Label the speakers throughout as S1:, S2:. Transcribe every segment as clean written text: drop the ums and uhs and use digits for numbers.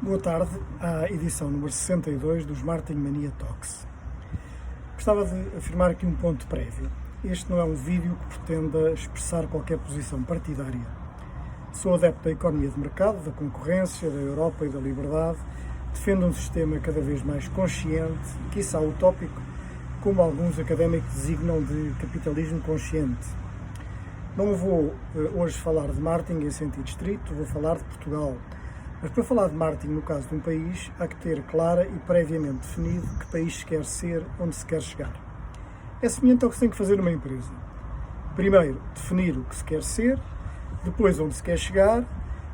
S1: Boa tarde à edição número 62 dos Martin Mania Talks. Gostava de afirmar aqui um ponto prévio. Este não é um vídeo que pretenda expressar qualquer posição partidária. Sou adepto da economia de mercado, da concorrência, da Europa e da liberdade. Defendo um sistema cada vez mais consciente, quiçá utópico, como alguns académicos designam de capitalismo consciente. Não vou hoje falar de Martin em sentido estrito, vou falar de Portugal. Mas para falar de Martin no caso de um país, há que ter clara e previamente definido que país se quer ser, onde se quer chegar. É semelhante ao que se tem que fazer numa empresa. Primeiro, definir o que se quer ser, depois onde se quer chegar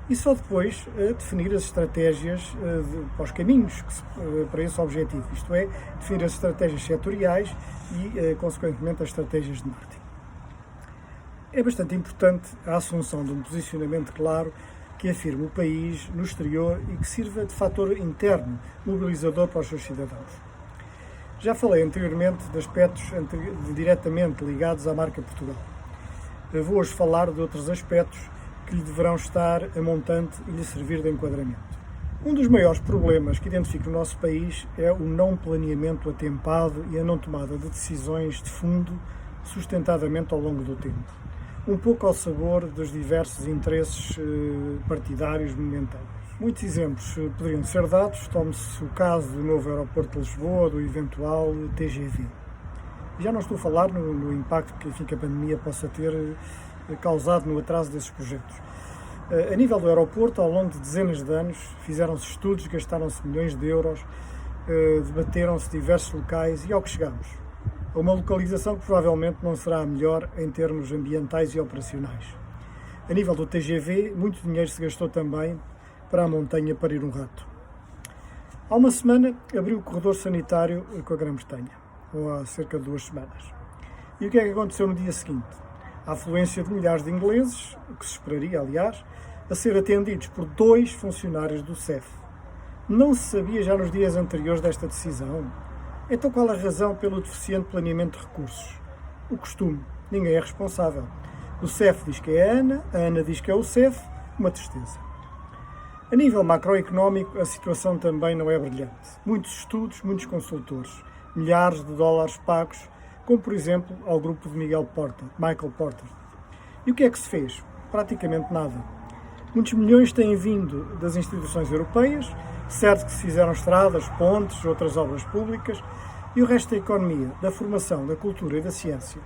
S1: e só depois definir as estratégias para os caminhos para esse objetivo. Isto é, definir as estratégias setoriais e, consequentemente, as estratégias de marketing. É bastante importante a assunção de um posicionamento claro que afirme o país no exterior e que sirva de fator interno, mobilizador para os seus cidadãos. Já falei anteriormente de aspectos diretamente ligados à marca Portugal. Vou hoje falar de outros aspectos que lhe deverão estar a montante e lhe servir de enquadramento. Um dos maiores problemas que identifico no nosso país é o não planeamento atempado e a não tomada de decisões de fundo sustentadamente ao longo do tempo. Um pouco ao sabor dos diversos interesses partidários momentâneos. Muitos exemplos poderiam ser dados, tome-se o caso do novo aeroporto de Lisboa, do eventual TGV. Já não estou a falar no impacto que a pandemia possa ter causado no atraso desses projetos. A nível do aeroporto, ao longo de dezenas de anos, fizeram-se estudos, gastaram-se milhões de euros, debateram-se diversos locais e ao que chegamos? A uma localização que provavelmente não será a melhor em termos ambientais e operacionais. A nível do TGV, muito dinheiro se gastou também para a montanha parir um rato. Há uma semana abriu o corredor sanitário com a Grã-Bretanha, ou há cerca de 2 semanas. E o que é que aconteceu no dia seguinte? A afluência de milhares de ingleses, o que se esperaria, aliás, a ser atendidos por 2 funcionários do CEF. Não se sabia já nos dias anteriores desta decisão? Então qual a razão pelo deficiente planeamento de recursos? O costume. Ninguém é responsável. O CEF diz que é a ANA diz que é o CEF, uma tristeza. A nível macroeconómico, a situação também não é brilhante. Muitos estudos, muitos consultores, milhares de dólares pagos, como por exemplo ao grupo de Michael Porter. E o que é que se fez? Praticamente nada. Muitos milhões têm vindo das instituições europeias, certo que se fizeram estradas, pontes, outras obras públicas, e o resto da economia, da formação, da cultura e da ciência.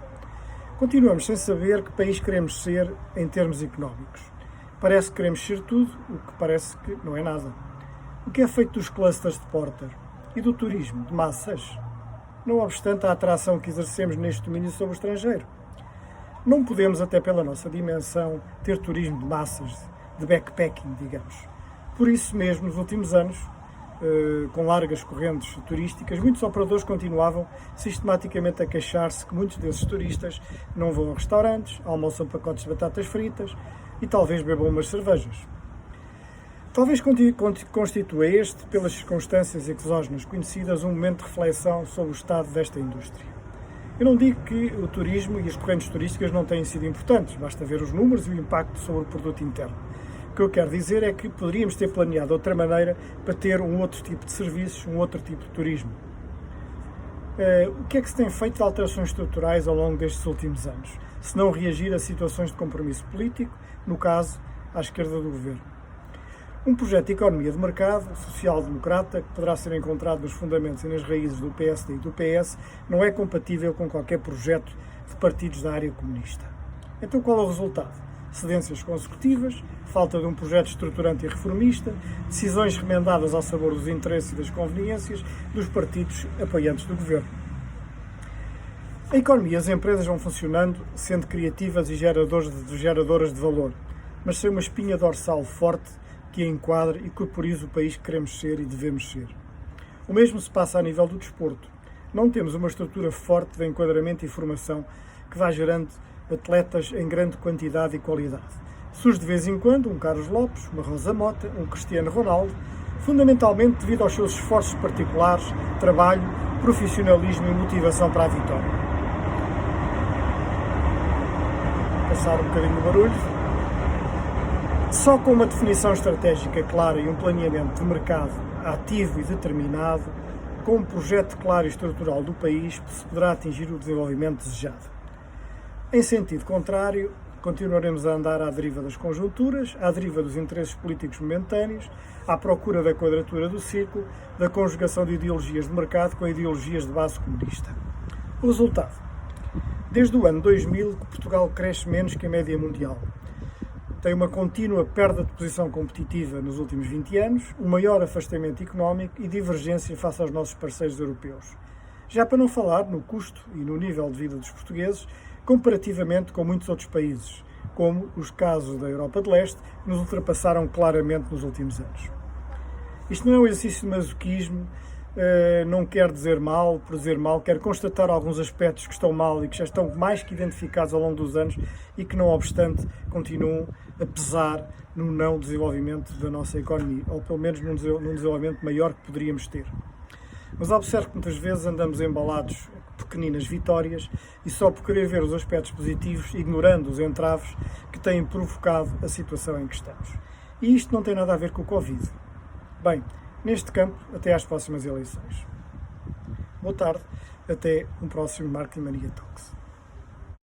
S1: Continuamos sem saber que país queremos ser em termos económicos. Parece que queremos ser tudo, o que parece que não é nada. O que é feito dos clusters de Porter e do turismo de massas? Não obstante a atração que exercemos neste domínio sobre o estrangeiro. Não podemos, até pela nossa dimensão, ter turismo de massas, de backpacking, digamos. Por isso mesmo, nos últimos anos, com largas correntes turísticas, muitos operadores continuavam sistematicamente a queixar-se que muitos desses turistas não vão a restaurantes, almoçam pacotes de batatas fritas e talvez bebam umas cervejas. Talvez constitua este, pelas circunstâncias exógenas conhecidas, um momento de reflexão sobre o estado desta indústria. Eu não digo que o turismo e as correntes turísticas não tenham sido importantes, basta ver os números e o impacto sobre o produto interno. O que eu quero dizer é que poderíamos ter planeado de outra maneira para ter um outro tipo de serviços, um outro tipo de turismo. O que é que se tem feito de alterações estruturais ao longo destes últimos anos, se não reagir a situações de compromisso político, no caso, à esquerda do governo? Um projeto de economia de mercado, social-democrata, que poderá ser encontrado nos fundamentos e nas raízes do PSD e do PS, não é compatível com qualquer projeto de partidos da área comunista. Então qual é o resultado? Cedências consecutivas, falta de um projeto estruturante e reformista, decisões remendadas ao sabor dos interesses e das conveniências dos partidos apoiantes do governo. A economia e as empresas vão funcionando, sendo criativas e geradoras de valor, mas sem uma espinha dorsal forte que a enquadre e corporize o país que queremos ser e devemos ser. O mesmo se passa a nível do desporto. Não temos uma estrutura forte de enquadramento e formação que vá gerando atletas em grande quantidade e qualidade. Surge de vez em quando um Carlos Lopes, uma Rosa Mota, um Cristiano Ronaldo, fundamentalmente devido aos seus esforços particulares, trabalho, profissionalismo e motivação para a vitória. Passar um bocadinho o barulho. Só com uma definição estratégica clara e um planeamento de mercado ativo e determinado, com um projeto claro e estrutural do país, se poderá atingir o desenvolvimento desejado. Em sentido contrário, continuaremos a andar à deriva das conjunturas, à deriva dos interesses políticos momentâneos, à procura da quadratura do círculo, da conjugação de ideologias de mercado com ideologias de base comunista. O resultado? Desde o ano 2000 que Portugal cresce menos que a média mundial. Tem uma contínua perda de posição competitiva nos últimos 20 anos, um maior afastamento económico e divergência face aos nossos parceiros europeus. Já para não falar no custo e no nível de vida dos portugueses, comparativamente com muitos outros países, como os casos da Europa de Leste, que nos ultrapassaram claramente nos últimos anos. Isto não é um exercício de masoquismo, não quer dizer mal por dizer mal, quer constatar alguns aspectos que estão mal e que já estão mais que identificados ao longo dos anos e que, não obstante, continuam a pesar no não desenvolvimento da nossa economia, ou pelo menos num desenvolvimento maior que poderíamos ter. Mas observo que muitas vezes andamos embalados por pequeninas vitórias e só por querer ver os aspectos positivos, ignorando os entraves que têm provocado a situação em que estamos. E isto não tem nada a ver com o Covid. Bem, neste campo, até às próximas eleições. Boa tarde, até um próximo Marketing Mania Talks.